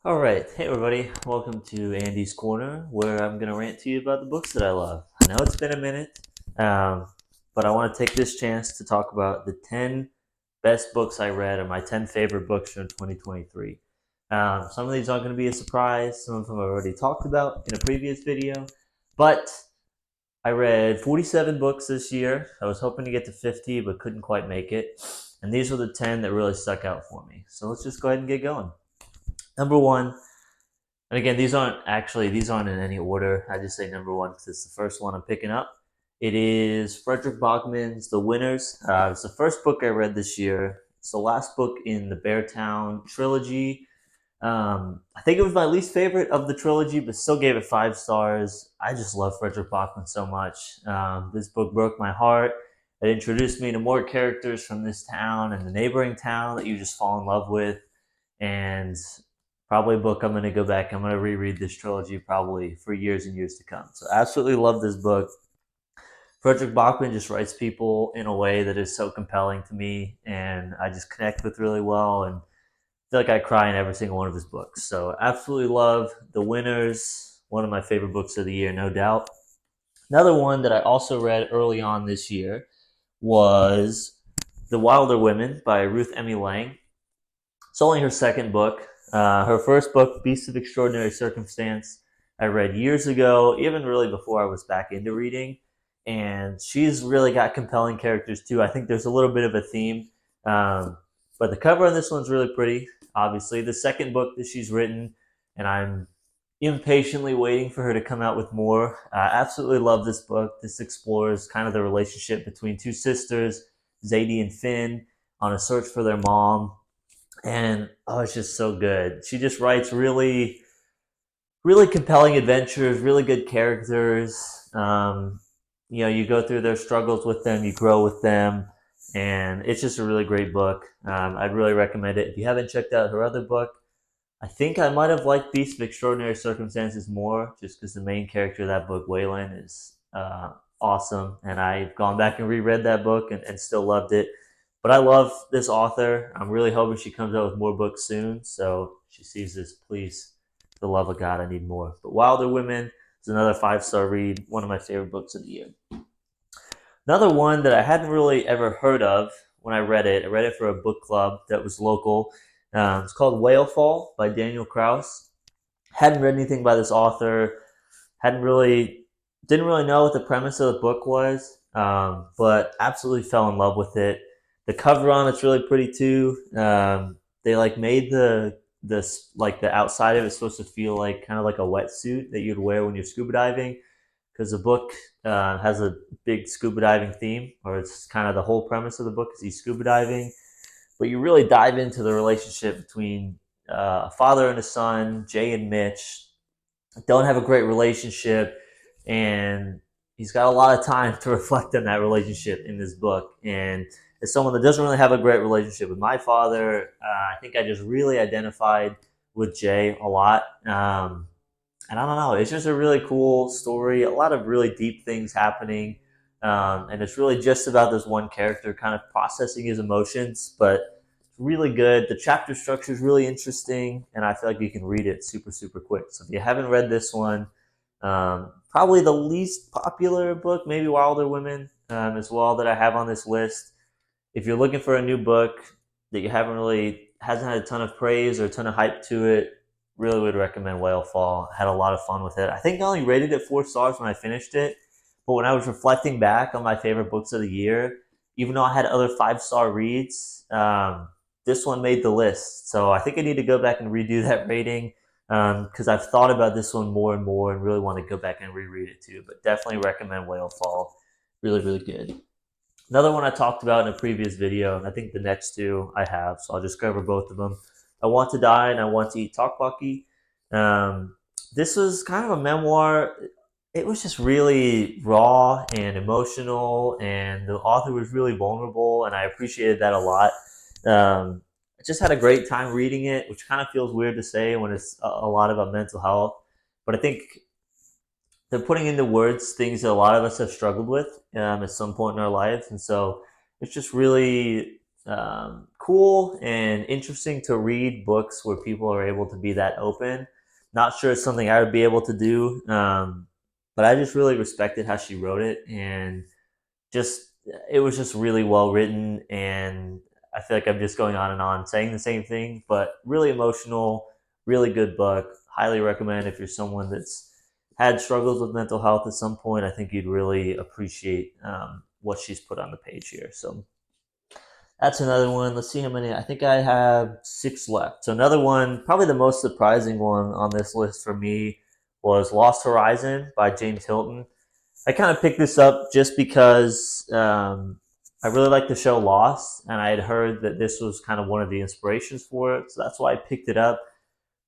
All right, hey everybody, welcome to Andy's Corner, where I'm gonna rant to you about the books that I love. I know it's been a minute, um, but I want to take this chance to talk about the 10 best books I read, or my 10 favorite books from 2023. Some of these aren't going to be a surprise. Some of them I've already talked about in a previous video, but I read 47 books this year. I was hoping to get to 50, but couldn't quite make it. And these were the 10 that really stuck out for me. So let's just go ahead and get going. Number one, and again, these aren't in any order. I just say number one because it's the first one I'm picking up. It is Frederick Bachman's The Winners. It's the first book I read this year. It's the last book in the Beartown trilogy. I think it was my least favorite of the trilogy, but still gave it 5 stars. I just love Frederick Bachman so much. This book broke my heart. It introduced me to more characters from this town and the neighboring town that you just fall in love with. And probably a book I'm going to go back. I'm going to reread this trilogy probably for years and years to come. So absolutely love this book. Frederick Bachman just writes people in a way that is so compelling to me, and I just connect with really well, and feel like I cry in every single one of his books. So absolutely love The Winners, one of my favorite books of the year, no doubt. Another one that I also read early on this year was The Wilder Women by Ruth Emmy Lang. It's only her second book. Her first book, Beasts of Extraordinary Circumstance, I read years ago, even really before I was back into reading. And she's really got compelling characters too. I think there's a little bit of a theme. Um, but the cover on this one's really pretty, obviously. The second book that she's written, and I'm impatiently waiting for her to come out with more. I absolutely love this book. This explores kind of the relationship between two sisters, Zadie and Finn, on a search for their mom, and oh, it's just so good. She just writes really, really compelling adventures, really good characters. You go through their struggles with them, you grow with them, and it's just a really great book. I'd really recommend it. If you haven't checked out her other book, I think I might have liked Beast of Extraordinary Circumstances more, just because the main character of that book, Waylon, is awesome, and I've gone back and reread that book and still loved it. But I love this author. I'm really hoping she comes out with more books soon. So if she sees this, please, for the love of God, I need more. But Wilder Women is another 5 star read, one of my favorite books of the year. Another one that I hadn't really ever heard of when I read it for a book club that was local. It's called Whale Fall by Daniel Kraus. Hadn't read anything by this author. Hadn't really, didn't really know what the premise of the book was, but absolutely fell in love with it. The cover on it's really pretty too. They like made the outside of it supposed to feel like kind of like a wetsuit that you'd wear when you're scuba diving, because the book has a big scuba diving theme, or it's kind of the whole premise of the book is he's scuba diving, but you really dive into the relationship between a father and a son. Jay and Mitch don't have a great relationship, and he's got a lot of time to reflect on that relationship in this book. And as someone that doesn't really have a great relationship with my father, I think I just really identified with Jay a lot. And I don't know, it's just a really cool story, a lot of really deep things happening. And it's really just about this one character kind of processing his emotions, but it's really good. The chapter structure is really interesting, and I feel like you can read it super, super quick. So if you haven't read this one, probably the least popular book, maybe Wilder Women, as well, that I have on this list. If you're looking for a new book that you haven't really hasn't had a ton of praise or a ton of hype to it, really would recommend Whale Fall. Had a lot of fun with it. I think I only rated it 4 stars when I finished it, but when I was reflecting back on my favorite books of the year, even though I had other 5 star reads, this one made the list. So I think I need to go back and redo that rating, because I've thought about this one more and more and really want to go back and reread it too. But definitely recommend Whale Fall. Really, really good. Another one I talked about in a previous video, and I think the next two I have, so I'll just cover both of them. I Want to Die and I Want to Eat Tteokbokki. Um, this was kind of a memoir. It was just really raw and emotional, and the author was really vulnerable, and I appreciated that a lot. I just had a great time reading it, which kind of feels weird to say when it's a lot about mental health. But I think they're putting into words things that a lot of us have struggled with at some point in our lives, and so it's just really cool and interesting to read books where people are able to be that open. Not sure it's something I would be able to do, but I just really respected how she wrote it, and just it was just really well written. And I feel like I'm just going on and on saying the same thing, but really emotional, really good book. Highly recommend if you're someone that's had struggles with mental health at some point. I think you'd really appreciate what she's put on the page here. So that's another one. Let's see how many. I think I have 6 left. So another one, probably the most surprising one on this list for me was Lost Horizon by James Hilton. I kind of picked this up just because I really like the show Lost, and I had heard that this was kind of one of the inspirations for it. So that's why I picked it up.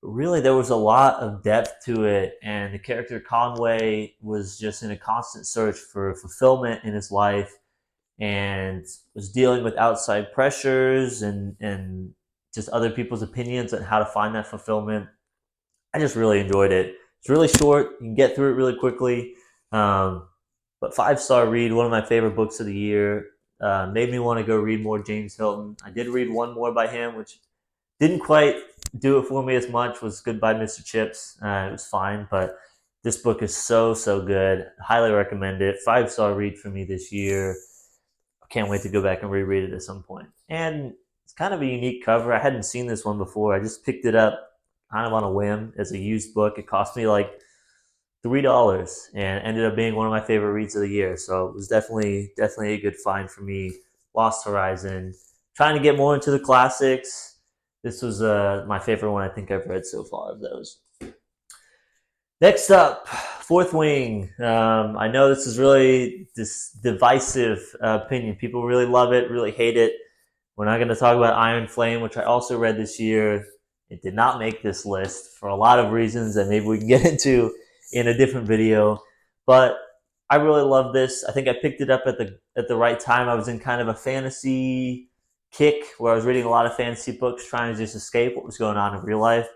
But really, there was a lot of depth to it, and the character Conway was just in a constant search for fulfillment in his life, and was dealing with outside pressures and just other people's opinions on how to find that fulfillment. I just really enjoyed it. It's really short. You can get through it really quickly. Um, but 5-star read, one of my favorite books of the year. Made me want to go read more James Hilton. I did read one more by him, which didn't quite do it for me as much. Was Goodbye, Mr. Chips. It was fine, but this book is so good. Highly recommend it. 5-star read for me this year. I can't wait to go back and reread it at some point. And it's kind of a unique cover. I hadn't seen this one before. I just picked it up kind of on a whim as a used book. It cost me like $3 and ended up being one of my favorite reads of the year. So it was definitely a good find for me. Lost Horizon. Trying to get more into the classics. This was my favorite one I think I've read so far of those. Next up, Fourth Wing. I know this is really this divisive opinion. People really love it, really hate it. We're not going to talk about Iron Flame, which I also read this year. It did not make this list for a lot of reasons that maybe we can get into in a different video. But I really love this. I think I picked it up at the right time. I was in kind of a fantasy kick where I was reading a lot of fantasy books, trying to just escape what was going on in real life.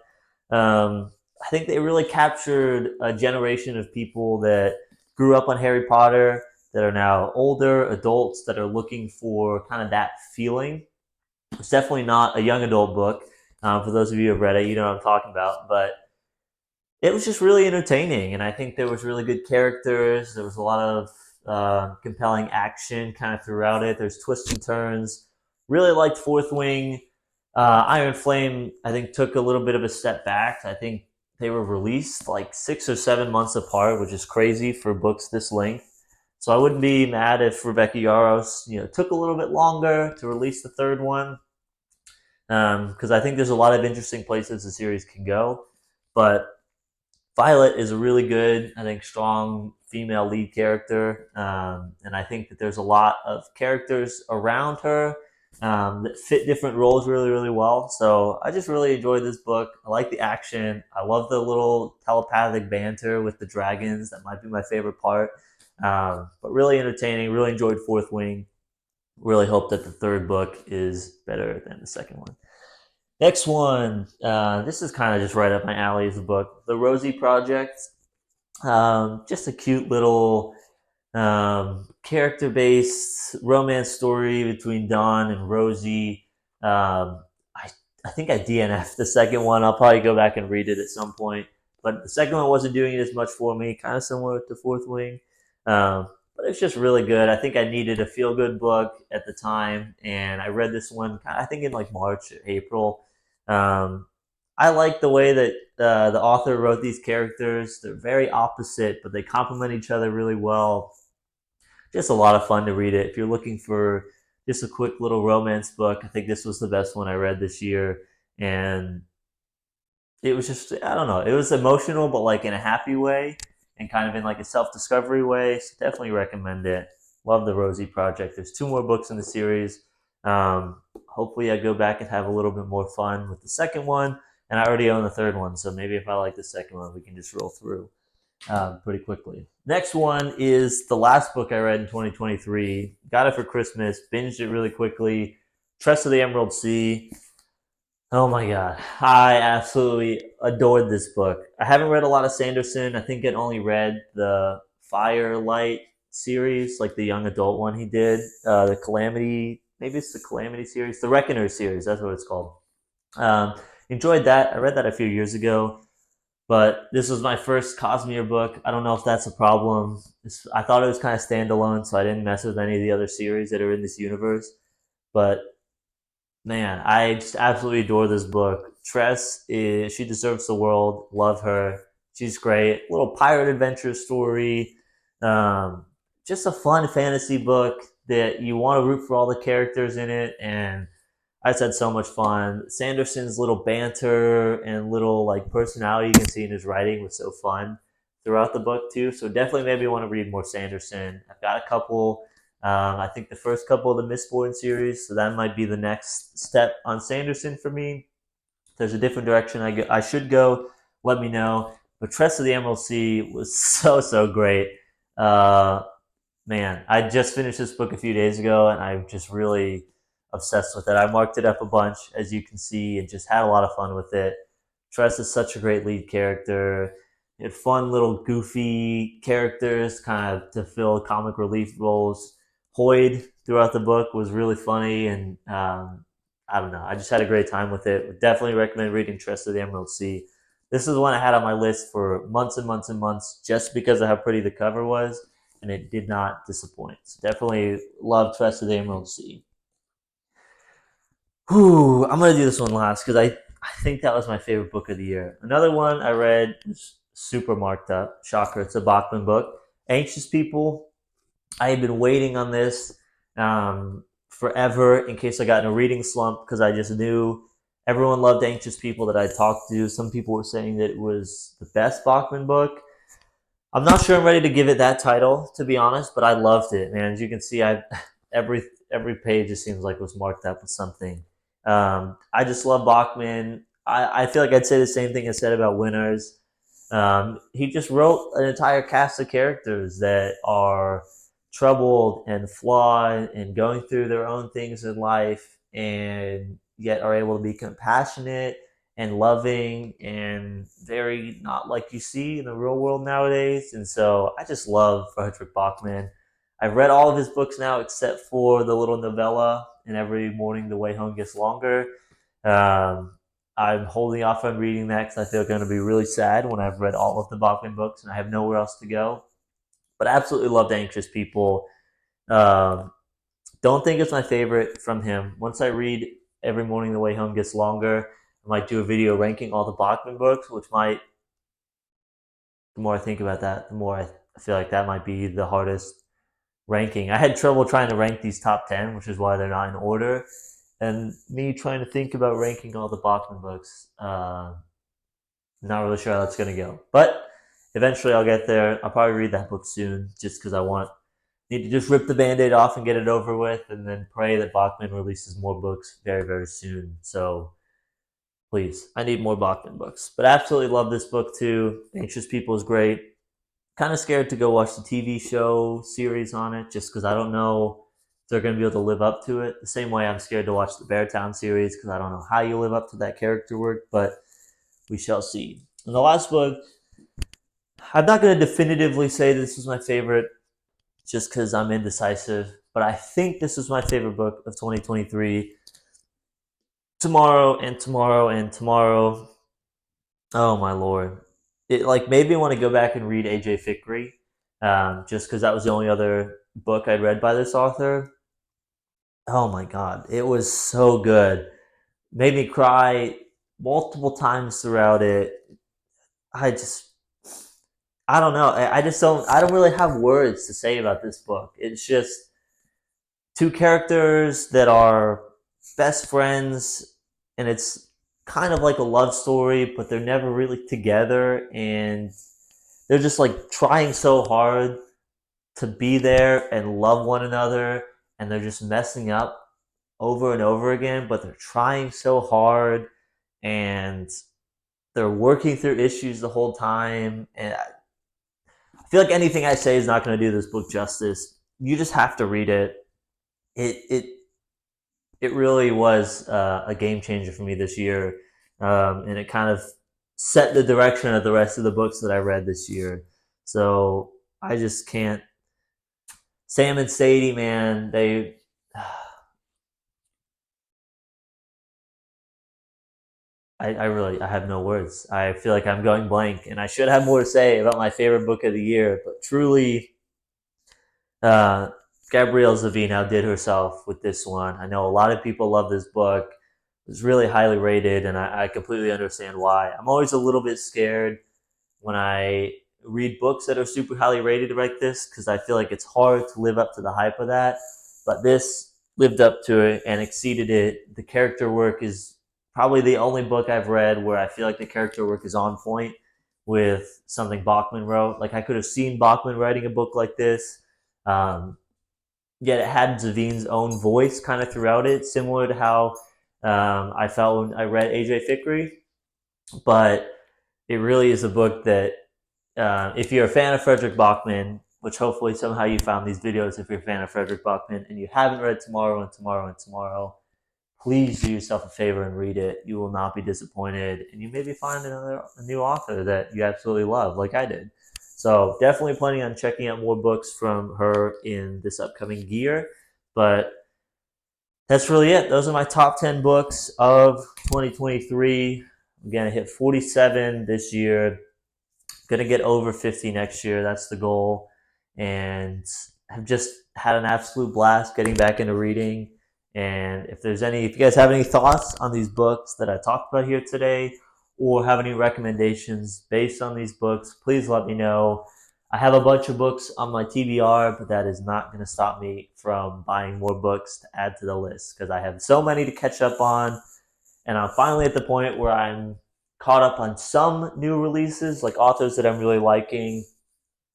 I think they really captured a generation of people that grew up on Harry Potter, that are now older adults that are looking for kind of that feeling. It's definitely not a young adult book. For those of you who have read it, you know what I'm talking about. But it was just really entertaining, and I think there was really good characters. There was a lot of compelling action kind of throughout it. There's twists and turns. Really liked Fourth Wing. Iron Flame, I think, took a little bit of a step back. I think they were released like 6 or 7 months apart, which is crazy for books this length. So I wouldn't be mad if Rebecca Yarros, took a little bit longer to release the third one, because I think there's a lot of interesting places the series can go. But Violet is a really good, I think, strong female lead character, and I think that there's a lot of characters around her that fit different roles really well. So I just really enjoyed this book. I like the action. I love the little telepathic banter with the dragons. That might be my favorite part. But really entertaining. Really enjoyed Fourth Wing. Really hope that the third book is better than the second one. Next one, this is kind of just right up my alley as a book, The Rosie Project. Just a cute little character-based romance story between Dawn and Rosie. I think I DNF'd the second one. I'll probably go back and read it at some point. But the second one wasn't doing it as much for me, kind of similar to Fourth Wing. But it's just really good. I think I needed a feel-good book at the time, and I read this one, I think in like March or April. I like the way that the author wrote these characters. They're very opposite, but they complement each other really well. Just a lot of fun to read it. If you're looking for just a quick little romance book, I think this was the best one I read this year. And it was just, I don't know, it was emotional, but like in a happy way and kind of in like a self-discovery way. So definitely recommend it. Love the Rosie Project. There's 2 more books in the series. Hopefully I go back and have a little bit more fun with the second one. And I already own the third one, so maybe if I like the second one, we can just roll through pretty quickly. Next one is the last book I read in 2023. Got it for Christmas, binged it really quickly. Trust of the Emerald Sea. Oh my god, I absolutely adored this book. I haven't read a lot of Sanderson. I think I only read the Firelight series, like the young adult one he did, the Calamity maybe it's the Calamity series, the Reckoner series. That's what it's called. Um, Enjoyed that. I read that a few years ago, but this was my first Cosmere book. I don't know if that's a problem. I thought it was kind of standalone, so I didn't mess with any of the other series that are in this universe. But man, I just absolutely adore this book. Tress is she deserves the world. Love her. She's great. Little pirate adventure story. Um, just a fun fantasy book that you want to root for all the characters in it, and I just had so much fun. Sanderson's little banter and little like personality you can see in his writing was so fun throughout the book too. So definitely made me want to read more Sanderson. I've got a couple. I think the first couple of the Mistborn series, so that might be the next step on Sanderson for me. If there's a different direction I should go, let me know. But Tress of the Emerald Sea was so great. Uh, Man, I just finished this book a few days ago, and I'm just really obsessed with it. I marked it up a bunch, as you can see, and just had a lot of fun with it. Tress is such a great lead character. It had fun little goofy characters kind of to fill comic relief roles. Hoyd throughout the book was really funny, and I don't know. I just had a great time with it. Would definitely recommend reading Tress of the Emerald Sea. This is one I had on my list for months and months and months just because of how pretty the cover was, and it did not disappoint. So definitely love Tress of the Emerald Sea. Whew, I'm gonna do this one last because I think that was my favorite book of the year. Another one I read was super marked up. Shocker, it's a Bachman book. Anxious People. I had been waiting on this forever in case I got in a reading slump because I just knew everyone loved Anxious People that I talked to. Some people were saying that it was the best Bachman book. I'm not sure I'm ready to give it that title, to be honest, but I loved it, man. As you can see, I every every page it seems like was marked up with something. I just love Bachman. I feel like I'd say the same thing I said about Winners. He just wrote an entire cast of characters that are troubled and flawed and going through their own things in life, and yet are able to be compassionate and loving and very not like you see in the real world nowadays. And so I just love Frederick Bachman. I've read all of his books now except for the little novella, and every morning the way home gets longer. Um, I'm holding off on reading that because I feel going to be really sad when I've read all of the Bachman books and I have nowhere else to go. But I absolutely loved Anxious People. Um, don't think it's my favorite from him. Once I read Every Morning the Way Home Gets Longer, I might do a video ranking all the Bachman books, which might, the more I think about that, the more I feel like that might be the hardest ranking. I had trouble trying to rank these top 10, which is why they're not in order. And me trying to think about ranking all the Bachman books, not really sure how that's going to go. But eventually I'll get there. I'll probably read that book soon just because need to just rip the band-aid off and get it over with, and then pray that Bachman releases more books very soon. So please, I need more Bachman books. But I absolutely love this book too. Anxious People is great. Kind of scared to go watch the TV show series on it just because I don't know if they're going to be able to live up to it. The same way I'm scared to watch the Beartown series because I don't know how you live up to that character work, but we shall see. And the last book, I'm not going to definitively say this is my favorite just because I'm indecisive, but I think this is my favorite book of 2023. Tomorrow and tomorrow and tomorrow. Oh my lord! It like made me want to go back and read AJ Fikry, just because that was the only other book I'd read by this author. Oh my god, it was so good. Made me cry multiple times throughout it. I just, I don't know. I don't really have words to say about this book. It's just two characters that are best friends, and it's kind of like a love story, but they're never really together, and they're just like trying so hard to be there and love one another, and they're just messing up over and over again, but they're trying so hard, and they're working through issues the whole time. And I feel like anything I say is not going to do this book justice. You just have to read it. It it really was a game changer for me this year, and it kind of set the direction of the rest of the books that I read this year. So I just can't. Sam and Sadie, man, I have no words. I feel like I'm going blank, and I should have more to say about my favorite book of the year. But truly, uh, Gabrielle Zavine outdid herself with this one. I know a lot of people love this book. It's really highly rated, and I completely understand why. I'm always a little bit scared when I read books that are super highly rated like this because I feel like it's hard to live up to the hype of that. But this lived up to it and exceeded it. The character work is probably the only book I've read where I feel like the character work is on point with something Bachman wrote. Like I could have seen Bachman writing a book like this. Um, Yet it had Zavine's own voice kind of throughout it, similar to how I felt when I read AJ Fikry. But it really is a book that, if you're a fan of Frederick Bachman, which hopefully somehow you found these videos if you're a fan of Frederick Bachman, and you haven't read Tomorrow and Tomorrow and Tomorrow, please do yourself a favor and read it. You will not be disappointed, and you maybe find a new author that you absolutely love, like I did. So definitely planning on checking out more books from her in this upcoming year. But that's really it. Those are my top 10 books of 2023. Again, I hit 47 this year. Gonna get over 50 next year. That's the goal. And have just had an absolute blast getting back into reading. And if you guys have any thoughts on these books that I talked about here today, or have any recommendations based on these books, please let me know. I have a bunch of books on my TBR, but that is not going to stop me from buying more books to add to the list because I have so many to catch up on. And I'm finally at the point where I'm caught up on some new releases, like authors that I'm really liking.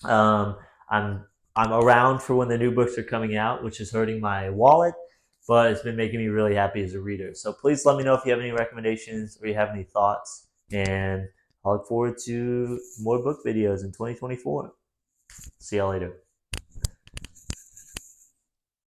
Um, I'm I'm around for when the new books are coming out, which is hurting my wallet, but it's been making me really happy as a reader. So please let me know if you have any recommendations or you have any thoughts, and I look forward to more book videos in 2024. See y'all later.